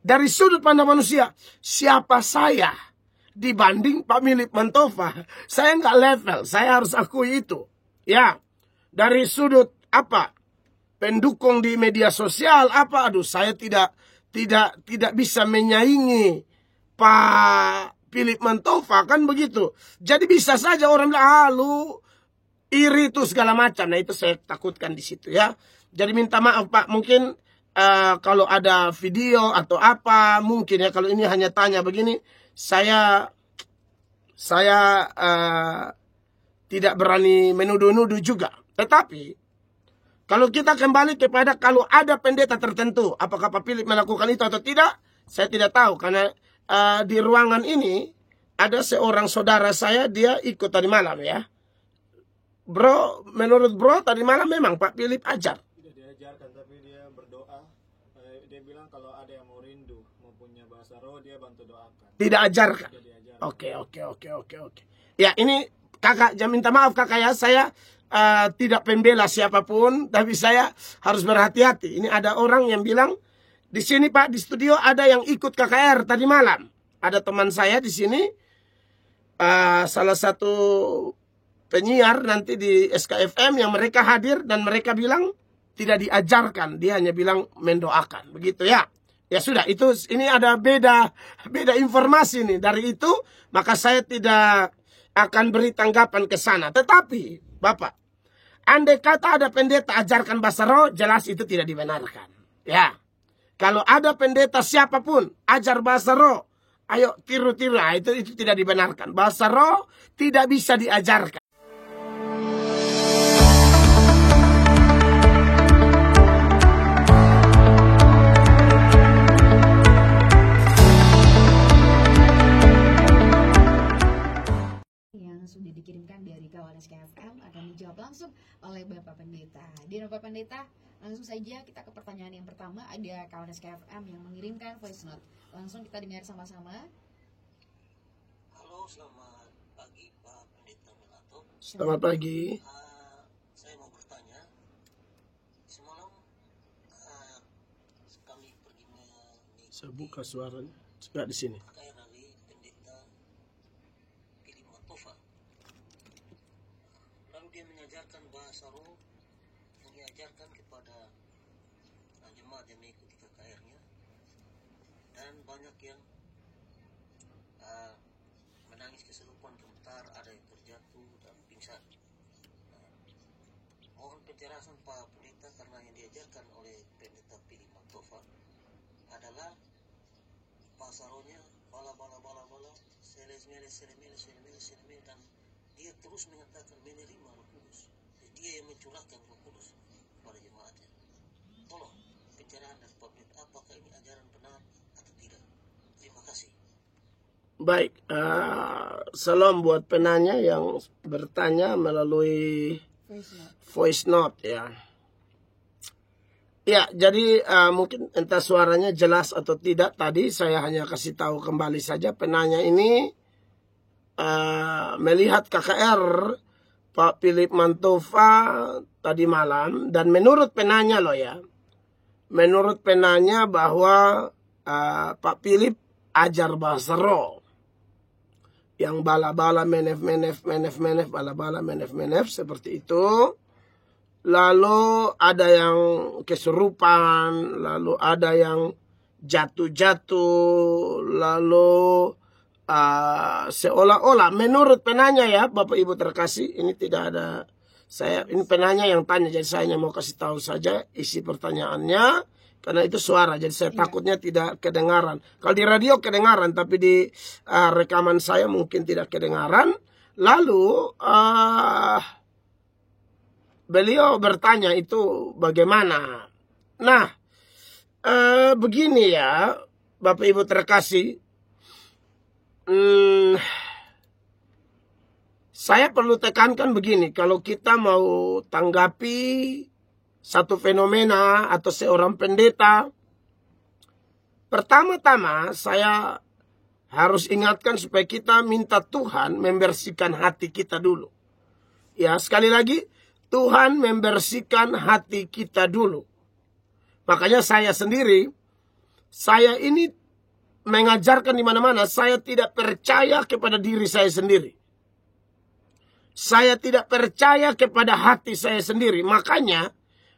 dari sudut pandang manusia, siapa saya dibanding Pak Philip Mantova? Saya nggak level, saya harus akui itu. Ya, dari sudut apa? Pendukung di media sosial apa? Aduh, saya tidak bisa menyaingi Pak Philip Mantova, kan begitu. Jadi bisa saja orang bilang, lu iri itu segala macam. Nah, itu saya takutkan di situ ya. Jadi minta maaf Pak, mungkin kalau ada video atau apa, mungkin ya, kalau ini hanya tanya begini, saya tidak berani menuduh-nuduh juga. Tetapi kalau kita kembali kepada kalau ada pendeta tertentu, apakah Pak Philip melakukan itu atau tidak, saya tidak tahu. Karena di ruangan ini ada seorang saudara saya, dia ikut tadi malam ya. Bro, menurut bro tadi malam memang Pak Philip ajar. Tidak diajarkan, tapi dia berdoa. Dia bilang kalau ada yang mau rindu, mau punya bahasa roh, dia bantu doakan. Tidak ajarkan. Oke. Ya, ini kakak, jangan minta maaf kakak ya, saya tidak pembela siapapun, tapi saya harus berhati-hati. Ini ada orang yang bilang, di sini Pak, di studio ada yang ikut KKR tadi malam. Ada teman saya di sini, salah satu penyiar nanti di SKFM yang mereka hadir, dan mereka bilang tidak diajarkan, dia hanya bilang mendoakan, begitu ya. Ya sudah, ini ada beda informasi nih. Dari itu, maka saya tidak akan beri tanggapan ke sana. Tetapi, Bapak, andai kata ada pendeta ajarkan bahasa roh, jelas itu tidak dibenarkan. Ya, kalau ada pendeta siapapun ajar bahasa roh, ayo tiru-tiru, itu tidak dibenarkan. Bahasa roh tidak bisa diajarkan. Sudah dikirimkan dari kawan SKFM akan dijawab langsung oleh Bapak Pendeta. Di Bapak Pendeta, langsung saja kita ke pertanyaan yang pertama. Ada kawan SKFM yang mengirimkan voice note. Langsung kita dengar sama-sama. Halo, selamat pagi Pak Pendeta Melato. Selamat pagi. Saya mau bertanya. Semalam kami pergi mengikuti. Saya buka suaranya. Coba di sini. Dia mengajarkan bahasa roh, mengajarkan kepada jemaat yang mengikuti KKR-nya, dan banyak yang menangis kesurupan, gemetar, ada yang terjatuh dan pingsan. Mohon penjelasan Pak Pendeta, karena yang diajarkan oleh Pendeta Philip Mantova adalah bahasa rohnya bala, seles-meles, dan dia terus mengatakan menerima Roh Kudus. Dia yang mencurahkan Roh Kudus kepada jemaatnya. Tolong pencerahan dari Pak Pendeta, apakah ini ajaran benar atau tidak? Terima kasih. Baik, salam buat penanya yang bertanya melalui voice note ya. Ya, jadi mungkin entah suaranya jelas atau tidak. Tadi saya hanya kasih tahu kembali saja, penanya ini melihat KKR Pak Philip Mantova tadi malam, dan menurut penanya loh ya, menurut penanya bahwa Pak Philip ajar bahasa roh yang bala-bala menef bala-bala menef seperti itu. Lalu ada yang kesurupan, lalu ada yang jatuh-jatuh, lalu seolah-olah menurut penanya ya Bapak Ibu terkasih, ini tidak ada, ini penanya yang tanya, jadi saya hanya mau kasih tahu saja isi pertanyaannya, karena itu suara, jadi saya takutnya tidak kedengaran. Kalau di radio kedengaran, tapi di rekaman saya mungkin tidak kedengaran. Lalu beliau bertanya itu bagaimana. Nah, begini ya Bapak Ibu terkasih, saya perlu tekankan begini, kalau kita mau tanggapi satu fenomena atau seorang pendeta, pertama-tama saya harus ingatkan supaya kita minta Tuhan membersihkan hati kita dulu. Ya, sekali lagi, Tuhan membersihkan hati kita dulu. Makanya saya sendiri saya ini mengajarkan di mana-mana, saya tidak percaya kepada diri saya sendiri. Saya tidak percaya kepada hati saya sendiri. Makanya,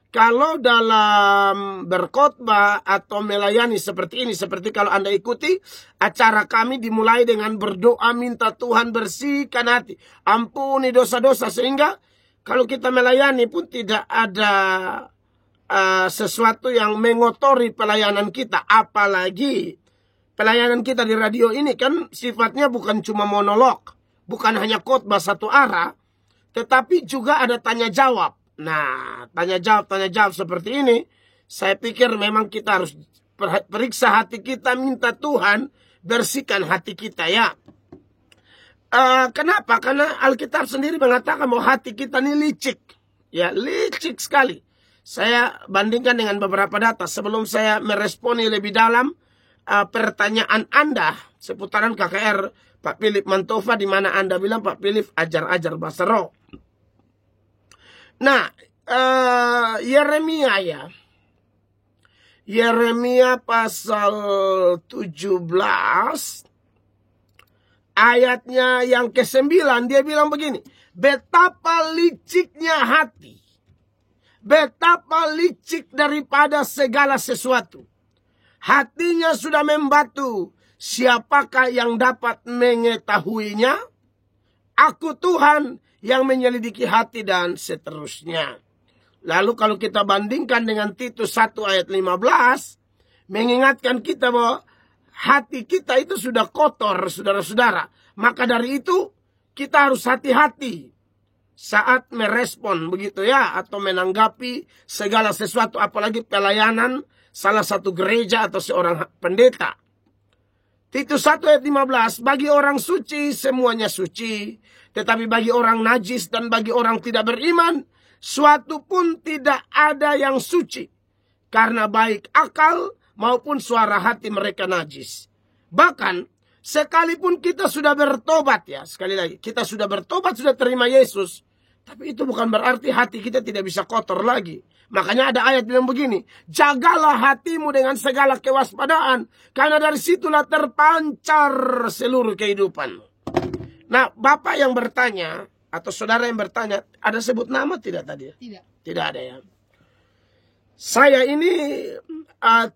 kalau dalam berkhotbah atau melayani seperti ini, seperti kalau Anda ikuti acara kami dimulai dengan berdoa minta Tuhan bersihkan hati, ampuni dosa-dosa, sehingga kalau kita melayani pun tidak ada sesuatu yang mengotori pelayanan kita. Apalagi pelayanan kita di radio ini kan sifatnya bukan cuma monolog, bukan hanya khotbah satu arah, tetapi juga ada tanya jawab. Nah, tanya jawab seperti ini, saya pikir memang kita harus periksa hati kita, minta Tuhan bersihkan hati kita ya. Kenapa? Karena Alkitab sendiri mengatakan bahwa hati kita ini licik. Ya, licik sekali. Saya bandingkan dengan beberapa data sebelum saya meresponi lebih dalam pertanyaan Anda seputaran KKR Pak Philip Mantova, di mana Anda bilang Pak Philip ajar-ajar bahasa roh. Nah, Yeremia ya. Yeremia pasal 17 ayatnya yang ke-9, dia bilang begini, betapa liciknya hati, betapa licik daripada segala sesuatu. Hatinya sudah membatu, siapakah yang dapat mengetahuinya? Aku Tuhan yang menyelidiki hati, dan seterusnya. Lalu kalau kita bandingkan dengan Titus 1 ayat 15, mengingatkan kita bahwa hati kita itu sudah kotor, saudara-saudara. Maka dari itu kita harus hati-hati saat merespon begitu ya, atau menanggapi segala sesuatu, apalagi pelayanan salah satu gereja atau seorang pendeta. Titus 1 ayat 15, bagi orang suci semuanya suci, tetapi bagi orang najis dan bagi orang tidak beriman, suatu pun tidak ada yang suci, karena baik akal maupun suara hati mereka najis. Bahkan sekalipun kita sudah bertobat ya, sekali lagi, kita sudah bertobat, sudah terima Yesus, tapi itu bukan berarti hati kita tidak bisa kotor lagi. Makanya ada ayat bilang begini, jagalah hatimu dengan segala kewaspadaan, karena dari situlah terpancar seluruh kehidupan. Nah, Bapak yang bertanya, atau saudara yang bertanya, ada sebut nama tidak tadi? Tidak ada ya. Saya ini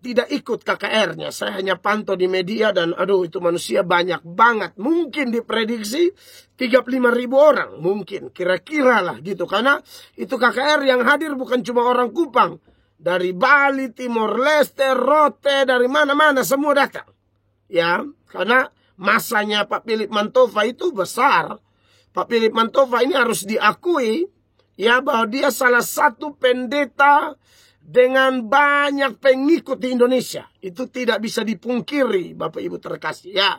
tidak ikut KKR-nya. Saya hanya pantau di media dan aduh itu manusia banyak banget. Mungkin diprediksi 35.000 orang. Mungkin kira-kira lah gitu. Karena itu KKR yang hadir bukan cuma orang Kupang. Dari Bali, Timor Leste, Rote, dari mana-mana semua datang. Ya, karena masanya Pak Philip Mantova itu besar. Pak Philip Mantova ini harus diakui ya bahwa dia salah satu pendeta dengan banyak pengikut di Indonesia. Itu tidak bisa dipungkiri, Bapak Ibu terkasih ya.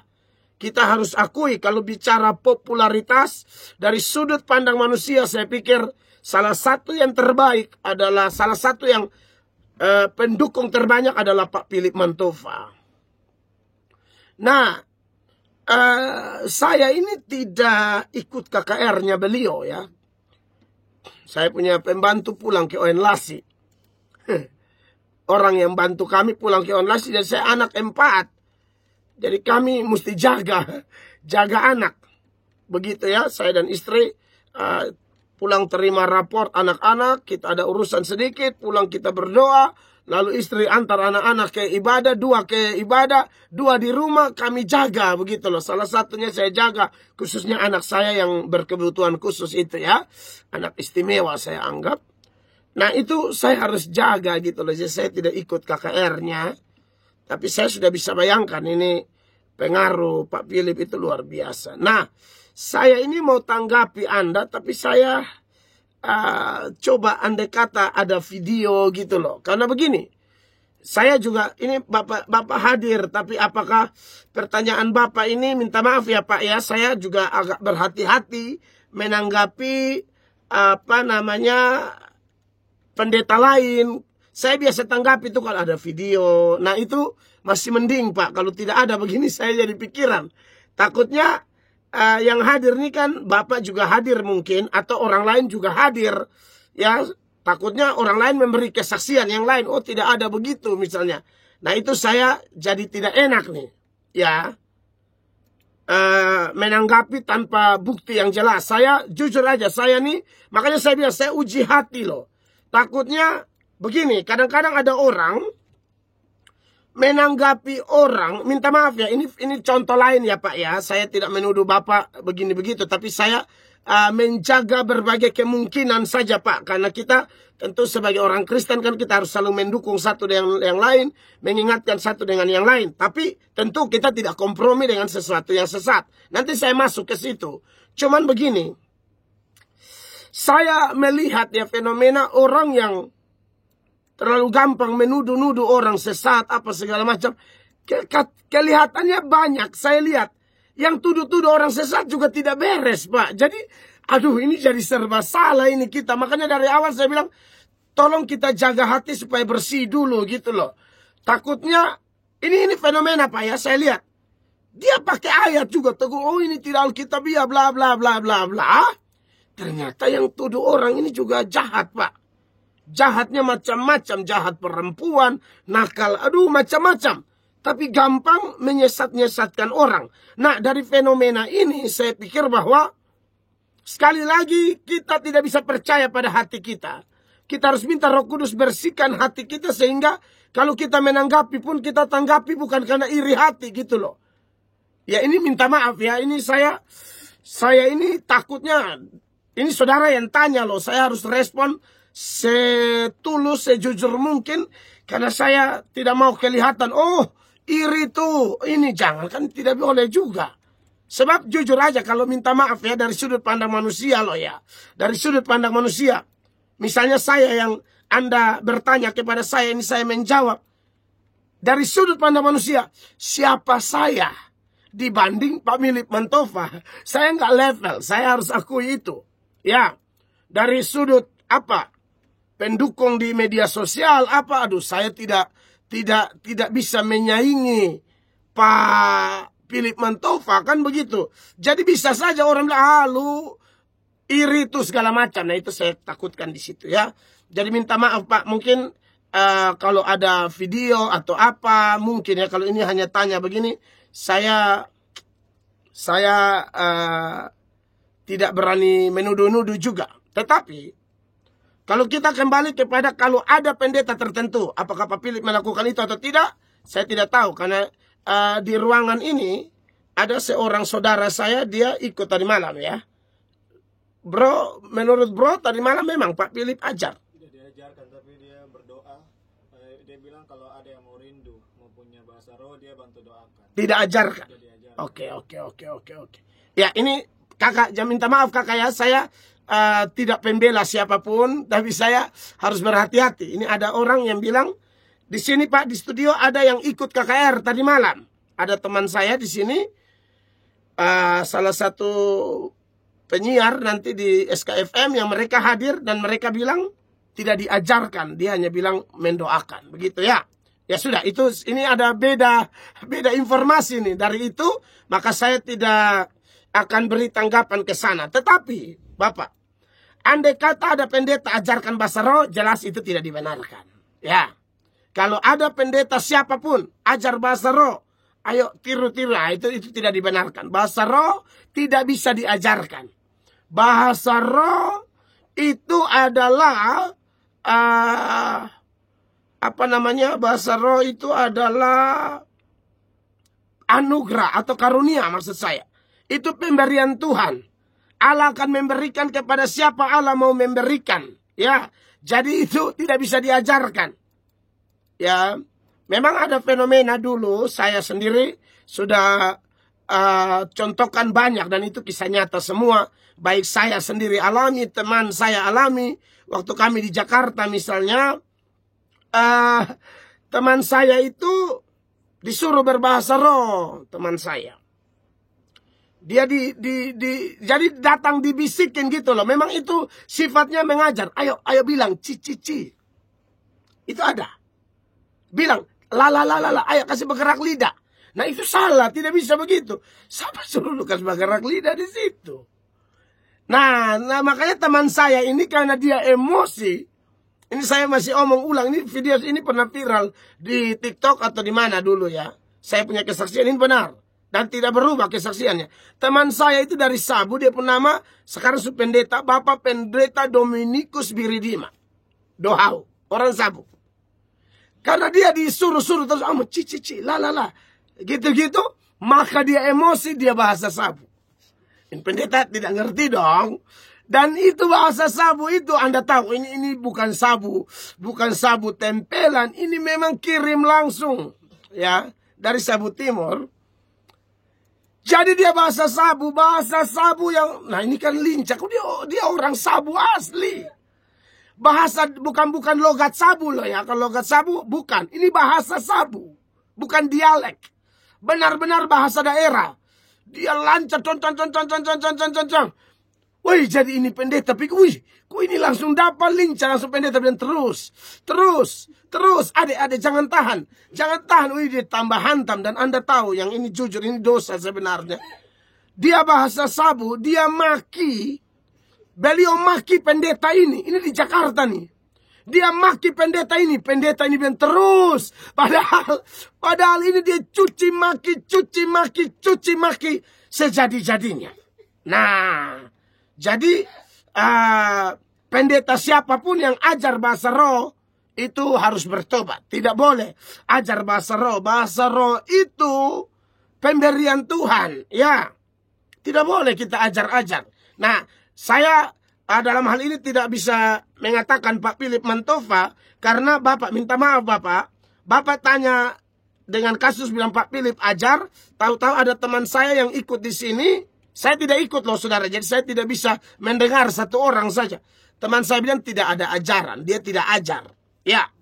Kita harus akui kalau bicara popularitas dari sudut pandang manusia, saya pikir salah satu yang terbaik adalah, salah satu yang pendukung terbanyak adalah Pak Philip Mantova. Nah, saya ini tidak ikut KKR-nya beliau ya. Saya punya pembantu pulang ke Oenlasi. Orang yang bantu kami pulang ke Oenlasi, dan saya anak 4. Jadi kami mesti jaga anak. Begitu ya, saya dan istri pulang terima raport anak-anak, kita ada urusan sedikit, pulang kita berdoa, lalu istri antar anak-anak ke ibadah, 2 ke ibadah, 2 di rumah, kami jaga begitu loh. Salah satunya saya jaga, khususnya anak saya yang berkebutuhan khusus itu ya, anak istimewa saya anggap. Nah itu saya harus jaga gitu loh. Jadi saya tidak ikut KKR-nya, tapi saya sudah bisa bayangkan ini pengaruh Pak Philip itu luar biasa. Nah, saya ini mau tanggapi Anda, tapi saya coba andai kata ada video gitu loh. Karena begini, saya juga ini Bapak hadir, tapi apakah pertanyaan Bapak ini, minta maaf ya Pak ya, saya juga agak berhati-hati menanggapi pendeta lain. Saya biasa tanggapi itu kalau ada video. Nah itu masih mending Pak. Kalau tidak ada begini saya jadi pikiran. Takutnya yang hadir ini kan Bapak juga hadir mungkin, atau orang lain juga hadir. Ya, takutnya orang lain memberi kesaksian yang lain. Oh tidak ada begitu misalnya. Nah itu saya jadi tidak enak nih, ya, menanggapi tanpa bukti yang jelas. Saya jujur aja, saya nih, makanya saya bilang saya uji hati loh. Takutnya begini, kadang-kadang ada orang menanggapi orang, minta maaf ya, ini contoh lain ya Pak ya. Saya tidak menuduh Bapak begini begitu, tapi saya menjaga berbagai kemungkinan saja Pak, karena kita tentu sebagai orang Kristen kan kita harus selalu mendukung satu dengan yang lain, mengingatkan satu dengan yang lain. Tapi tentu kita tidak kompromi dengan sesuatu yang sesat. Nanti saya masuk ke situ. Cuman begini, saya melihat ya fenomena orang yang terlalu gampang menuduh-nuduh orang sesat apa segala macam. Kelihatannya banyak. Saya lihat yang tuduh-tuduh orang sesat juga tidak beres Pak. Jadi aduh ini jadi serba salah ini kita. Makanya dari awal saya bilang tolong kita jaga hati supaya bersih dulu gitu loh. Takutnya ini fenomena Pak ya. Saya lihat dia pakai ayat juga teguh. Oh ini tidak alkitabiah bla bla bla bla bla. Ternyata yang tuduh orang ini juga jahat Pak. Jahatnya macam-macam, jahat perempuan, nakal, aduh macam-macam. Tapi gampang menyesat-nyesatkan orang. Nah dari fenomena ini saya pikir bahwa sekali lagi kita tidak bisa percaya pada hati kita. Kita harus minta Roh Kudus bersihkan hati kita sehingga kalau kita menanggapi pun kita tanggapi bukan karena iri hati gitu loh. Ya ini minta maaf ya, ini saya ini takutnya, ini saudara yang tanya loh, saya harus respon setulus, sejujur mungkin. Karena saya tidak mau kelihatan, oh iri tuh, ini jangan, kan tidak boleh juga. Sebab jujur aja kalau minta maaf ya dari sudut pandang manusia loh ya. Dari sudut pandang manusia. Misalnya saya yang Anda bertanya kepada saya, ini saya menjawab. Dari sudut pandang manusia, siapa saya dibanding Pak Philip Mantova? Saya nggak level, saya harus akui itu. Ya, dari sudut apa? Pendukung di media sosial apa? Aduh, saya tidak bisa menyaingi Pak Philip Mantova kan begitu. Jadi bisa saja orang bilang, lu iri itu segala macam. Nah itu saya takutkan di situ ya. Jadi minta maaf Pak, mungkin kalau ada video atau apa, mungkin ya kalau ini hanya tanya begini, saya tidak berani menuduh-nuduh juga. Tetapi kalau kita kembali kepada kalau ada pendeta tertentu, apakah Pak Philip melakukan itu atau tidak, saya tidak tahu. Karena di ruangan ini ada seorang saudara saya, dia ikut tadi malam ya. Bro, menurut bro tadi malam memang Pak Philip ajar. Tidak diajarkan, tapi dia berdoa. Dia bilang kalau ada yang mau rindu, mau punya bahasa roh, dia bantu doakan. Tidak ajarkan. Tidak diajarkan. Oke. Ya ini kakak, minta maaf kakak ya, saya tidak pembela siapapun, tapi saya harus berhati-hati. Ini ada orang yang bilang di sini Pak, di studio ada yang ikut KKR tadi malam. Ada teman saya di sini, salah satu penyiar nanti di SKFM yang mereka hadir dan mereka bilang tidak diajarkan, dia hanya bilang mendoakan, begitu ya. Ya sudah, ini ada beda informasi nih. Dari itu maka saya tidak akan beri tanggapan ke sana. Tetapi Bapak, andai kata ada pendeta ajarkan bahasa roh, jelas itu tidak dibenarkan. Ya, kalau ada pendeta siapapun ajar bahasa roh, ayo tiru-tiru, itu tidak dibenarkan. Bahasa roh tidak bisa diajarkan. Bahasa roh itu adalah bahasa roh itu adalah anugerah atau karunia maksud saya. Itu pemberian Tuhan. Allah akan memberikan kepada siapa Allah mau memberikan. Ya, jadi itu tidak bisa diajarkan. Ya, memang ada fenomena dulu saya sendiri sudah contohkan banyak dan itu kisah nyata semua. Baik saya sendiri alami, teman saya alami. Waktu kami di Jakarta misalnya, teman saya itu disuruh berbahasa roh, teman saya. Dia jadi datang dibisikin gitu loh. Memang itu sifatnya mengajar. Ayo bilang ci. Itu ada. Bilang la, ayo kasih bergerak lidah. Nah itu salah, tidak bisa begitu. Siapa suruh lu kasih bergerak lidah di situ? Nah makanya teman saya ini karena dia emosi, Ini saya masih omong ulang. Ini video ini pernah viral di TikTok atau di mana dulu ya. Saya punya kesaksian ini benar. Dan tidak berubah kesaksiannya. Teman saya itu dari Sabu. Dia pun nama sekarang pendeta. Bapak Pendeta Dominikus Biridima. Dohau. Orang Sabu. Karena dia disuruh-suruh terus. Cici, la. Gitu-gitu. Maka dia emosi. Dia bahasa Sabu. Ini pendeta tidak ngerti dong. Dan itu bahasa Sabu itu Anda tahu ini bukan sabu tempelan, ini memang kirim langsung ya dari Sabu Timur. Jadi dia bahasa Sabu yang nah ini kan lincah, dia orang Sabu asli. Bahasa bukan logat Sabu loh ya. Kalau logat Sabu bukan, ini bahasa Sabu, bukan dialek. Benar-benar bahasa daerah. Dia lancar con. Wih, jadi ini pendeta, tapi wih, kok ini langsung dapat lincah, langsung pendeta bilang terus. Adik, jangan tahan. Wih, dia tambah hantam, dan Anda tahu yang ini jujur, ini dosa sebenarnya. Dia bahasa Sabu, beliau maki pendeta ini di Jakarta nih. Dia maki pendeta ini bilang terus. Padahal ini dia cuci maki sejadi-jadinya. Nah, jadi pendeta siapapun yang ajar bahasa roh itu harus bertobat. Tidak boleh ajar bahasa roh. Bahasa roh itu pemberian Tuhan. Ya, tidak boleh kita ajar-ajar. Nah, saya dalam hal ini tidak bisa mengatakan Pak Philip Mantova. Karena Bapak, minta maaf Bapak tanya dengan kasus bilang Pak Philip ajar. Tahu-tahu ada teman saya yang ikut di sini. Saya tidak ikut loh saudara, jadi saya tidak bisa mendengar satu orang saja. Teman saya bilang tidak ada ajaran, dia tidak ajar. Ya,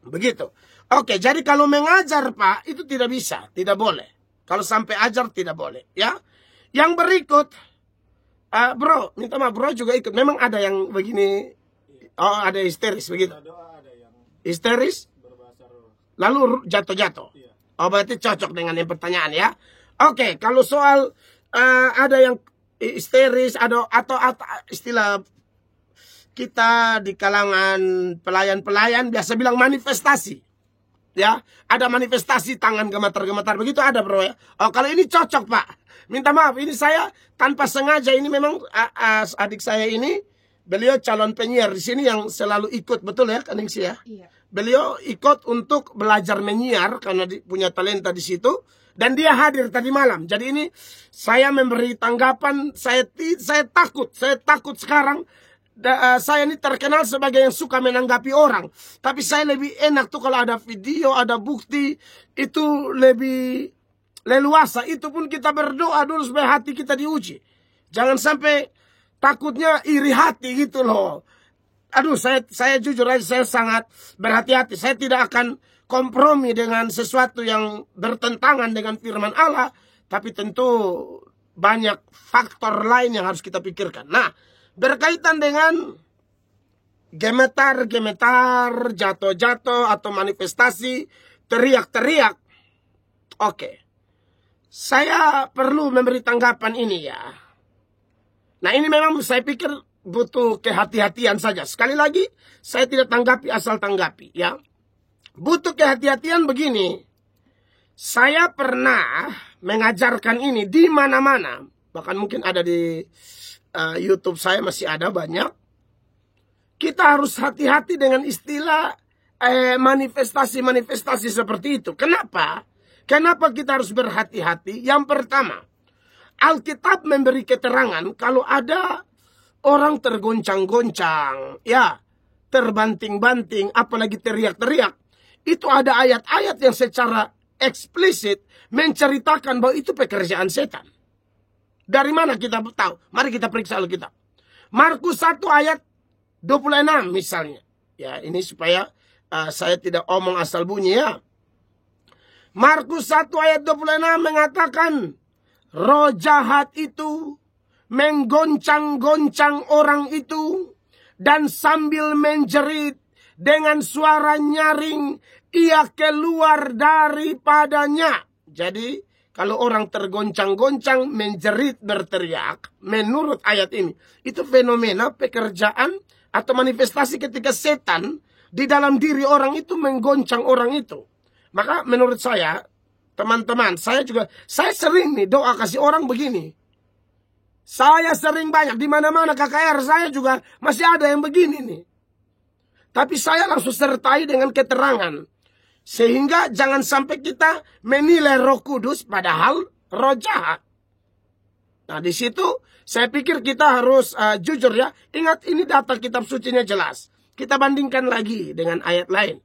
begitu. Oke, jadi kalau mengajar Pak, itu tidak bisa, tidak boleh. Kalau sampai ajar tidak boleh, ya. Yang berikut, bro, minta maaf, bro juga ikut. Memang ada yang begini, ada histeris begitu. Histeris, lalu jatuh-jatuh. Oh, berarti cocok dengan yang pertanyaan ya. Oke, kalau soal ada yang histeris, atau istilah kita di kalangan pelayan-pelayan biasa bilang manifestasi. Ya, ada manifestasi tangan gemetar-gemetar begitu ada bro ya. Oh, kalau ini cocok Pak. Minta maaf, ini saya tanpa sengaja, ini memang adik saya ini beliau calon penyiar di sini yang selalu ikut, betul ya Kaningsi ya? Iya. Beliau ikut untuk belajar menyiar karena punya talenta di situ. Dan dia hadir tadi malam. Jadi ini saya memberi tanggapan. Saya takut sekarang. Saya ini terkenal sebagai yang suka menanggapi orang. Tapi saya lebih enak tuh kalau ada video, ada bukti. Itu lebih leluasa. Itu pun kita berdoa dulu supaya hati kita diuji. Jangan sampai takutnya iri hati gitu loh. Aduh, saya jujur aja, saya sangat berhati-hati. Saya tidak akan kompromi dengan sesuatu yang bertentangan dengan firman Allah. Tapi tentu banyak faktor lain yang harus kita pikirkan. Nah, berkaitan dengan gemetar, jatuh-jatuh, atau manifestasi, teriak-teriak. Oke. Saya perlu memberi tanggapan ini ya. Nah, ini memang saya pikir butuh kehati-hatian saja. Sekali lagi, saya tidak tanggapi asal tanggapi ya. Butuh kehati-hatian begini. Saya pernah mengajarkan ini di mana-mana. Bahkan mungkin ada di YouTube saya masih ada banyak. Kita harus hati-hati dengan istilah manifestasi-manifestasi seperti itu. Kenapa? Kenapa kita harus berhati-hati? Yang pertama, Alkitab memberi keterangan kalau ada orang tergoncang-goncang, ya, terbanting-banting, apalagi teriak-teriak. Itu ada ayat-ayat yang secara eksplisit menceritakan bahwa itu pekerjaan setan. Dari mana kita tahu? Mari kita periksa Alkitab. Markus 1 ayat 26 misalnya. Ya, ini supaya saya tidak omong asal bunyi ya. Markus 1 ayat 26 mengatakan, roh jahat itu menggoncang-goncang orang itu, dan sambil menjerit dengan suara nyaring, ia keluar daripadanya. Jadi, kalau orang tergoncang-goncang, menjerit, berteriak, menurut ayat ini, itu fenomena pekerjaan atau manifestasi ketika setan di dalam diri orang itu menggoncang orang itu. Maka menurut saya, teman-teman, saya sering nih doa kasih orang begini. Saya sering banyak, di mana-mana KKR saya juga masih ada yang begini nih. Tapi saya langsung sertai dengan keterangan. Sehingga jangan sampai kita menilai Roh Kudus padahal roh jahat. Nah, di situ saya pikir kita harus jujur ya. Ingat, ini data kitab sucinya jelas. Kita bandingkan lagi dengan ayat lain.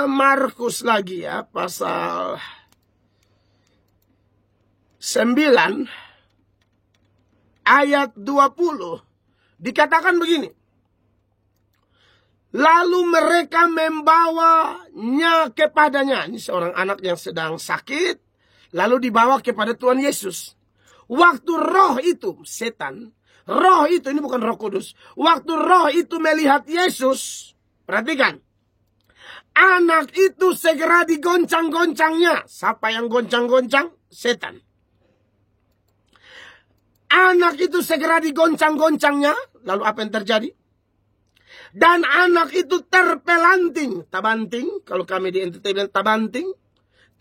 Markus lagi ya, pasal 9 ayat 20. Dikatakan begini. Lalu mereka membawanya kepadanya. Ini seorang anak yang sedang sakit. Lalu dibawa kepada Tuhan Yesus. Waktu roh itu, setan. Roh itu, ini bukan Roh Kudus. Waktu roh itu melihat Yesus. Perhatikan. Anak itu segera digoncang-goncangnya. Siapa yang goncang-goncang? Setan. Anak itu segera digoncang-goncangnya. Lalu apa yang terjadi? Dan anak itu terpelanting. Tabanting. Kalau kami di entertainment tabanting.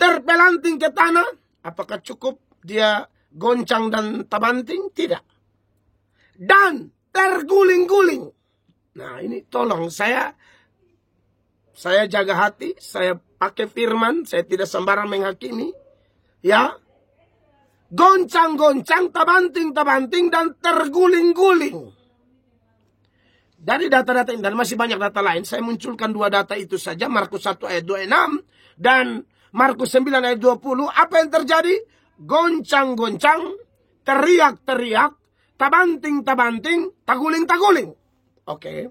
Terpelanting ke tanah. Apakah cukup dia goncang dan tabanting? Tidak. Dan terguling-guling. Nah, ini tolong saya jaga hati. Saya pakai firman. Saya tidak sembarang menghakimi. Ya. Goncang-goncang, tabanting-tabanting, dan terguling-guling. Dari data-data ini, dan masih banyak data lain, saya munculkan 2 data itu saja. Markus 1 ayat 26 dan Markus 9 ayat 20. Apa yang terjadi? Goncang-goncang, teriak-teriak, tabanting-tabanting, taguling-taguling. Oke.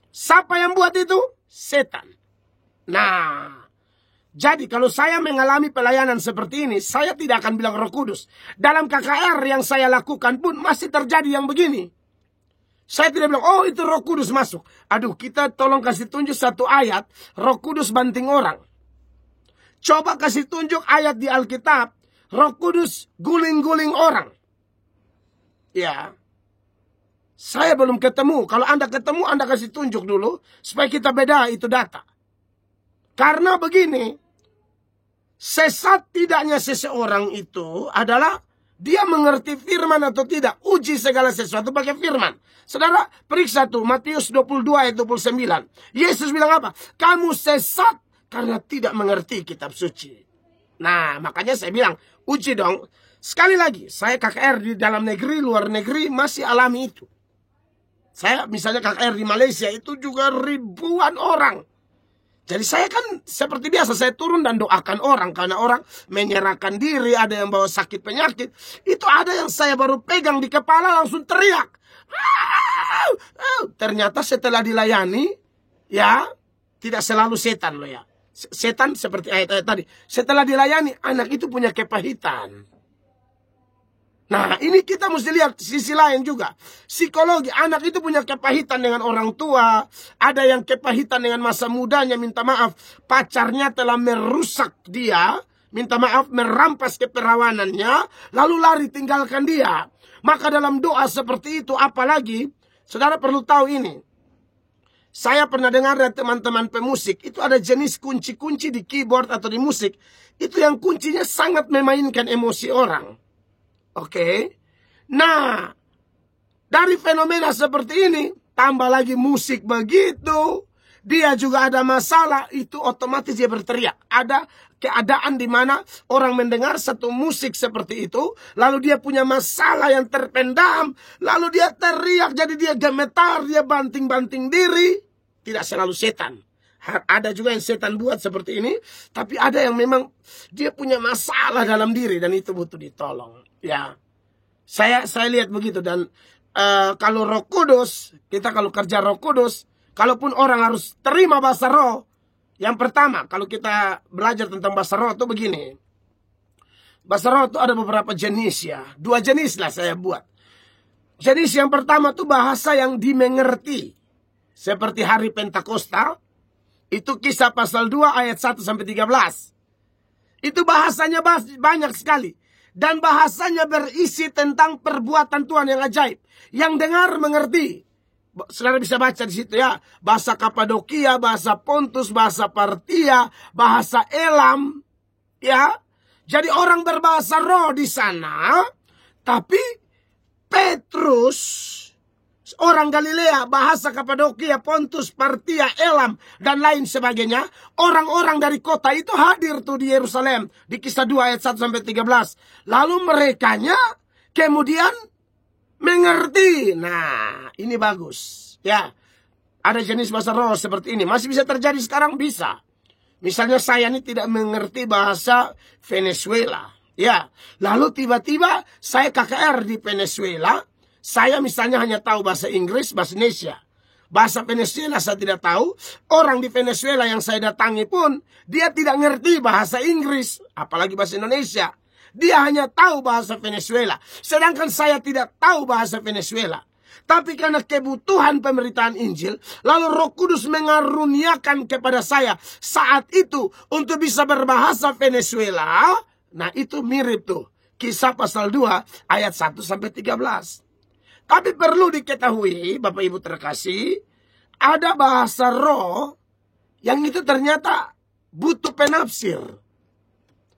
Siapa yang buat itu? Setan. Nah, jadi kalau saya mengalami pelayanan seperti ini, saya tidak akan bilang Roh Kudus. Dalam KKR yang saya lakukan pun masih terjadi yang begini. Saya tidak bilang, oh itu Roh Kudus masuk. Aduh, kita tolong kasih tunjuk satu ayat, Roh Kudus banting orang. Coba kasih tunjuk ayat di Alkitab, Roh Kudus guling-guling orang. Ya. Saya belum ketemu. Kalau Anda ketemu, Anda kasih tunjuk dulu, supaya kita beda itu data. Karena begini, sesat tidaknya seseorang itu adalah dia mengerti firman atau tidak. Uji segala sesuatu pakai firman. Saudara, periksa tuh Matius 22 ayat 29. Yesus bilang apa? Kamu sesat karena tidak mengerti kitab suci. Nah, makanya saya bilang, uji dong. Sekali lagi, saya KKR di dalam negeri, luar negeri masih alami itu. Saya misalnya KKR di Malaysia itu juga ribuan orang. Jadi saya kan seperti biasa, saya turun dan doakan orang. Karena orang menyerahkan diri, ada yang bawa sakit penyakit. Itu ada yang saya baru pegang di kepala langsung teriak. Ternyata setelah dilayani, ya, tidak selalu setan loh ya. Setan seperti ayat-ayat tadi. Setelah dilayani, anak itu punya kepahitan. Nah, ini kita mesti lihat sisi lain juga. Psikologi, anak itu punya kepahitan dengan orang tua. Ada yang kepahitan dengan masa mudanya, minta maaf. Pacarnya telah merusak dia. Minta maaf, merampas keperawanannya. Lalu lari tinggalkan dia. Maka dalam doa seperti itu, apalagi, saudara perlu tahu ini. Saya pernah dengar dari teman-teman pemusik. Itu ada jenis kunci-kunci di keyboard atau di musik. Itu yang kuncinya sangat memainkan emosi orang. Oke. Nah, dari fenomena seperti ini, tambah lagi musik begitu, dia juga ada masalah, itu otomatis dia berteriak. Ada keadaan di mana orang mendengar satu musik seperti itu, lalu dia punya masalah yang terpendam, lalu dia teriak, jadi dia gemetar, dia banting-banting diri. Tidak selalu setan. Ada juga yang setan buat seperti ini, tapi ada yang memang dia punya masalah dalam diri dan itu butuh ditolong. Ya, saya lihat begitu. Dan kalau Roh Kudus, kita kalau kerja Roh Kudus, kalaupun orang harus terima bahasa roh, yang pertama kalau kita belajar tentang bahasa roh itu begini. Bahasa roh itu ada beberapa jenis ya, 2 jenis lah saya buat. Jenis yang pertama itu bahasa yang dimengerti, seperti hari Pentakosta. Itu Kisah pasal 2 ayat 1 sampai 13. Itu bahasanya banyak sekali. Dan bahasanya berisi tentang perbuatan Tuhan yang ajaib. Yang dengar mengerti. Saudara bisa baca di situ ya. Bahasa Kapadokia, bahasa Pontus, bahasa Partia, bahasa Elam. Ya. Jadi orang berbahasa roh di sana. Tapi Petrus, orang Galilea, bahasa Kapadokia, Pontus, Partia, Elam, dan lain sebagainya. Orang-orang dari kota itu hadir tuh di Yerusalem. Di Kisah 2 ayat 1-13. Lalu merekanya kemudian mengerti. Nah, ini bagus. Ya, ada jenis bahasa roh seperti ini. Masih bisa terjadi sekarang? Bisa. Misalnya saya ini tidak mengerti bahasa Venezuela. Ya, lalu tiba-tiba saya KKR di Venezuela. Saya misalnya hanya tahu bahasa Inggris, bahasa Indonesia. Bahasa Venezuela saya tidak tahu. Orang di Venezuela yang saya datangi pun, dia tidak ngerti bahasa Inggris. Apalagi bahasa Indonesia. Dia hanya tahu bahasa Venezuela. Sedangkan saya tidak tahu bahasa Venezuela. Tapi karena kebutuhan pemberitaan Injil, lalu Roh Kudus mengaruniakan kepada saya saat itu untuk bisa berbahasa Venezuela. Nah, itu mirip tuh. Kisah pasal 2 ayat 1-13. Tapi perlu diketahui, Bapak Ibu terkasih, ada bahasa roh yang itu ternyata butuh penafsir.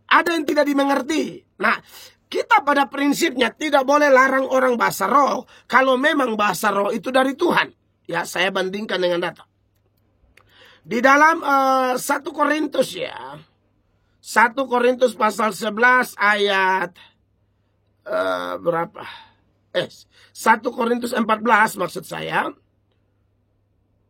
Ada yang tidak dimengerti. Nah, kita pada prinsipnya tidak boleh larang orang bahasa roh kalau memang bahasa roh itu dari Tuhan. Ya, saya bandingkan dengan data. Di dalam 1 Korintus ya. 1 Korintus pasal 11 ayat berapa? 1 Korintus 14 maksud saya.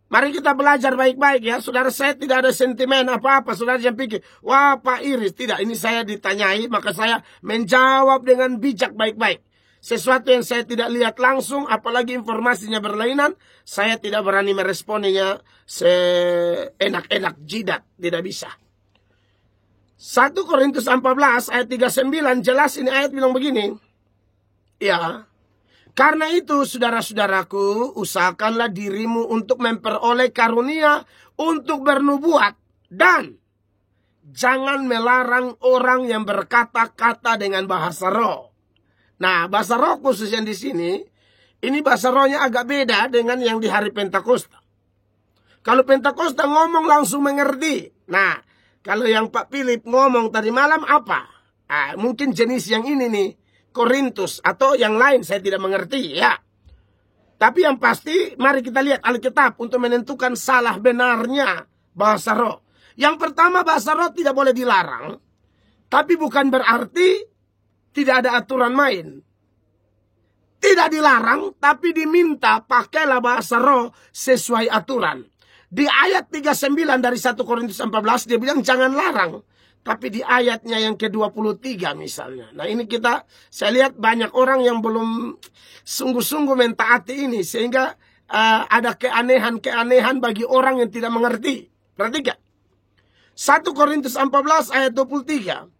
Mari kita belajar baik-baik ya. Saudara, saya tidak ada sentimen apa-apa. Saudara jangan pikir, wah Pak Iris. Tidak, ini saya ditanyai, maka saya menjawab dengan bijak baik-baik. Sesuatu yang saya tidak lihat langsung, apalagi informasinya berlainan, saya tidak berani meresponinya seenak-enak jidat. Tidak bisa. 1 Korintus 14 ayat 39 jelas ini ayat bilang begini. Ya. Karena itu saudara-saudaraku, usahakanlah dirimu untuk memperoleh karunia untuk bernubuat. Dan jangan melarang orang yang berkata-kata dengan bahasa roh. Nah, bahasa roh khusus yang di sini, ini bahasa rohnya agak beda dengan yang di hari Pentakosta. Kalau Pentakosta ngomong langsung mengerti. Nah, kalau yang Pak Philip ngomong tadi malam apa? Mungkin jenis yang ini nih. Korintus atau yang lain saya tidak mengerti ya. Tapi yang pasti mari kita lihat Alkitab untuk menentukan salah benarnya bahasa roh. Yang pertama, bahasa roh tidak boleh dilarang. Tapi bukan berarti tidak ada aturan main. Tidak dilarang tapi diminta pakailah bahasa roh sesuai aturan. Di ayat 39 dari 1 Korintus 14 dia bilang jangan larang. Tapi di ayatnya yang ke-23 misalnya. Nah ini saya lihat banyak orang yang belum sungguh-sungguh mentaati ini. Sehingga ada keanehan-keanehan bagi orang yang tidak mengerti. Perhatikan. 1 Korintus 14 ayat 23.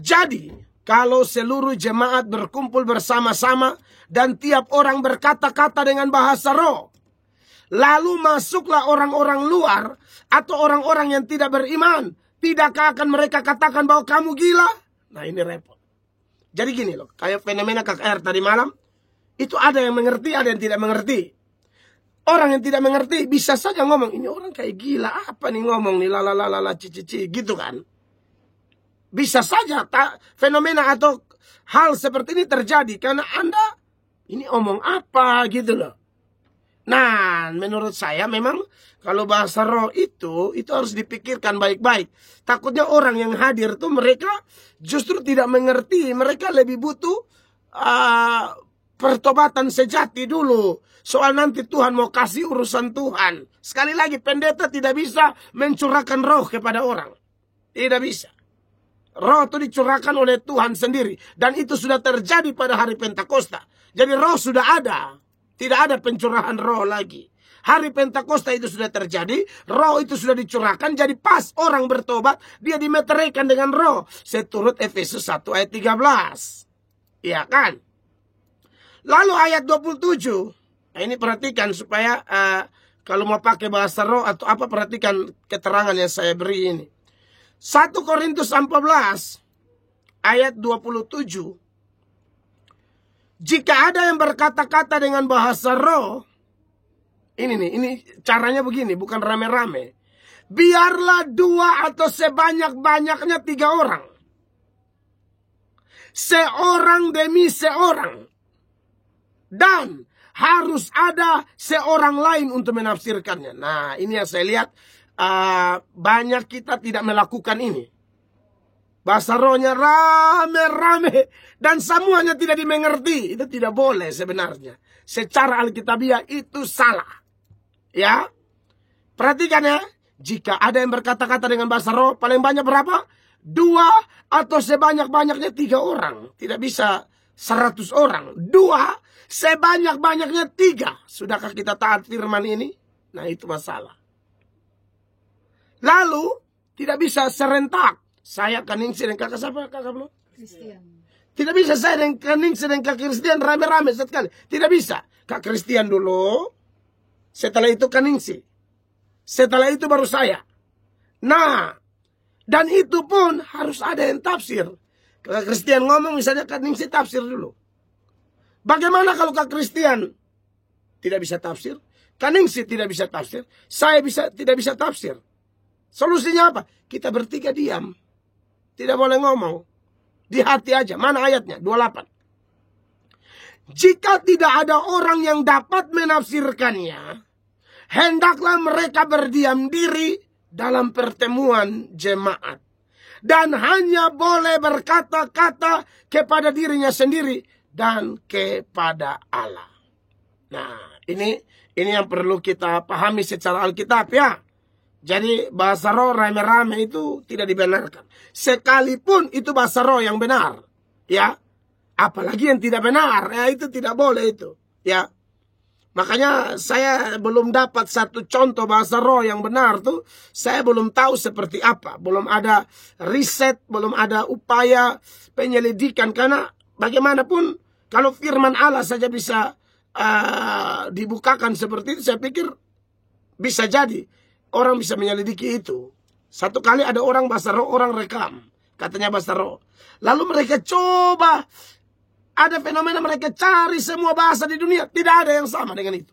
Jadi kalau seluruh jemaat berkumpul bersama-sama dan tiap orang berkata-kata dengan bahasa roh. Lalu masuklah orang-orang luar atau orang-orang yang tidak beriman. Tidakkah akan mereka katakan bahwa kamu gila? Nah ini repot. Jadi gini loh, kayak fenomena KKR tadi malam. Itu ada yang mengerti, ada yang tidak mengerti. Orang yang tidak mengerti bisa saja ngomong, ini orang kayak gila, apa nih ngomong nih, lalalala, cici, gitu kan. Bisa saja fenomena atau hal seperti ini terjadi. Karena Anda, ini omong apa gitu loh. Nah, menurut saya memang kalau bahasa roh itu harus dipikirkan baik-baik. Takutnya orang yang hadir tuh mereka justru tidak mengerti. Mereka lebih butuh pertobatan sejati dulu. Soal nanti Tuhan mau kasih urusan Tuhan. Sekali lagi, pendeta tidak bisa mencurahkan roh kepada orang. Tidak bisa. Roh itu dicurahkan oleh Tuhan sendiri. Dan itu sudah terjadi pada hari Pentakosta. Jadi roh sudah ada. Tidak ada pencurahan roh lagi. Hari Pentakosta itu sudah terjadi. Roh itu sudah dicurahkan. Jadi pas orang bertobat, dia dimeteraikan dengan roh. Seturut Efesus 1 ayat 13. Iya kan? Lalu ayat 27. Nah, ini perhatikan supaya kalau mau pakai bahasa roh atau apa, perhatikan keterangan yang saya beri ini. 1 Korintus 14 ayat 27. Jika ada yang berkata-kata dengan bahasa roh, ini caranya begini, bukan rame-rame. Biarlah 2 atau sebanyak-banyaknya 3 orang. Seorang demi seorang. Dan harus ada seorang lain untuk menafsirkannya. Nah, ini yang saya lihat banyak kita tidak melakukan ini. Bahasa rohnya rame-rame dan semuanya tidak dimengerti. Itu tidak boleh sebenarnya. Secara Alkitabiah itu salah. Ya. Perhatikan ya. Jika ada yang berkata-kata dengan bahasa roh, paling banyak berapa? 2 atau sebanyak-banyaknya 3 orang. Tidak bisa 100 orang. 2 sebanyak-banyaknya 3. Sudahkah kita taat firman ini? Nah, itu masalah. Lalu tidak bisa serentak. Saya Kaningsi dan kakak siapa? Kakak belum? Christian. Tidak bisa saya dan Kaningsi dan kak Christian rame-rame sekali. Tidak bisa. Kak Christian dulu. Setelah itu Kaningsi. Setelah itu baru saya. Nah, dan itu pun harus ada yang tafsir. Kak Christian ngomong misalnya Kaningsi tafsir dulu. Bagaimana kalau Kak Christian tidak bisa tafsir? Kaningsi tidak bisa tafsir. Saya tidak bisa tafsir. Solusinya apa? Kita bertiga diam. Tidak boleh ngomong. Di hati aja. Mana ayatnya? 28. Jika tidak ada orang yang dapat menafsirkannya, hendaklah mereka berdiam diri dalam pertemuan jemaat. Dan hanya boleh berkata-kata kepada dirinya sendiri dan kepada Allah. Nah, ini yang perlu kita pahami secara Alkitab ya. Jadi bahasa roh rame-rame itu tidak dibenarkan. Sekalipun itu bahasa roh yang benar. Ya. Apalagi yang tidak benar. Ya, itu tidak boleh itu. Ya. Makanya saya belum dapat satu contoh bahasa roh yang benar tuh. Saya belum tahu seperti apa. Belum ada riset. Belum ada upaya penyelidikan. Karena bagaimanapun kalau firman Allah saja bisa dibukakan seperti itu. Saya pikir bisa jadi. Orang bisa menyelidiki itu. Satu kali ada orang bahasa roh, orang rekam. Katanya bahasa roh. Lalu mereka coba. Ada fenomena mereka cari semua bahasa di dunia. Tidak ada yang sama dengan itu.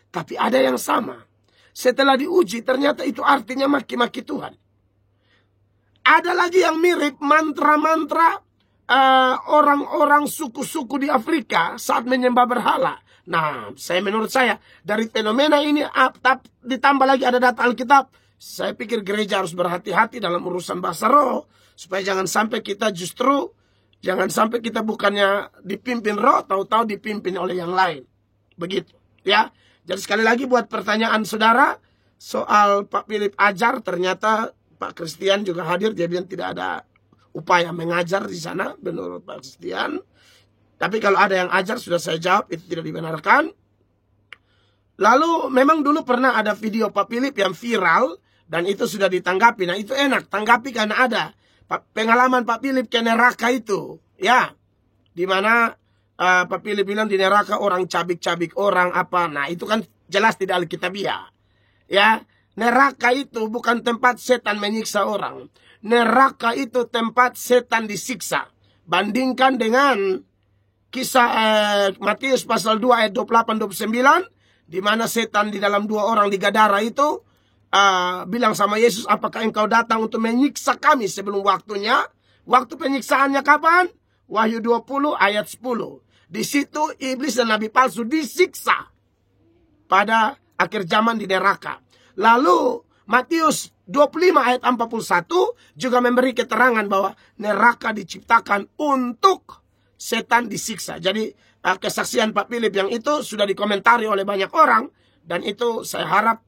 Tapi ada yang sama. Setelah diuji ternyata itu artinya maki-maki Tuhan. Ada lagi yang mirip mantra-mantra orang-orang suku-suku di Afrika saat menyembah berhala. Nah, menurut saya dari fenomena ini ditambah lagi ada data Alkitab. Saya pikir gereja harus berhati-hati dalam urusan bahasa roh supaya jangan sampai kita bukannya dipimpin roh, tahu-tahu dipimpin oleh yang lain. Begitu, ya. Jadi sekali lagi buat pertanyaan saudara soal Pak Philip ajar, ternyata Pak Christian juga hadir. Dia bilang tidak ada upaya mengajar di sana menurut Pak Christian. Tapi kalau ada yang ajar sudah saya jawab itu tidak dibenarkan. Lalu memang dulu pernah ada video Pak Philip yang viral dan itu sudah ditanggapi. Nah itu enak tanggapi karena ada pengalaman Pak Philip ke neraka itu, ya, dimana Pak Philip bilang di neraka orang cabik-cabik orang apa. Nah itu kan jelas tidak Alkitabiah, ya. Neraka itu bukan tempat setan menyiksa orang. Neraka itu tempat setan disiksa. Bandingkan dengan kisah Matius pasal 2 ayat 28-29, di mana setan di dalam 2 orang di Gadara itu bilang sama Yesus, apakah engkau datang untuk menyiksa kami sebelum waktunya? Waktu penyiksaannya kapan? Wahyu 20 ayat 10. Di situ iblis dan nabi palsu disiksa pada akhir zaman di neraka. Lalu Matius 25 ayat 41 juga memberi keterangan bahwa neraka diciptakan untuk setan disiksa. Jadi kesaksian Pak Philip yang itu sudah dikomentari oleh banyak orang. Dan itu saya harap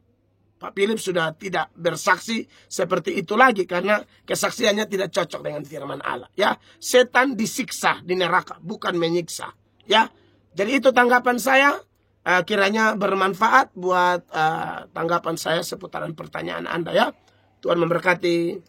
Pak Philip sudah tidak bersaksi seperti itu lagi. Karena kesaksiannya tidak cocok dengan firman Allah. Ya, setan disiksa di neraka, bukan menyiksa. Ya, jadi itu tanggapan saya. Kiranya bermanfaat buat tanggapan saya seputaran pertanyaan Anda ya. Tuhan memberkati.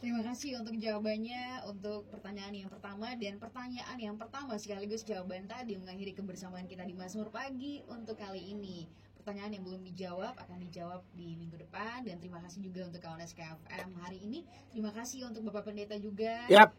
Terima kasih untuk jawabannya untuk pertanyaan yang pertama. Dan pertanyaan yang pertama sekaligus jawaban tadi mengakhiri kebersamaan kita di Mazmur Pagi untuk kali ini. Pertanyaan yang belum dijawab akan dijawab di minggu depan. Dan terima kasih juga untuk kawan SKFM hari ini. Terima kasih untuk Bapak Pendeta juga. Yap.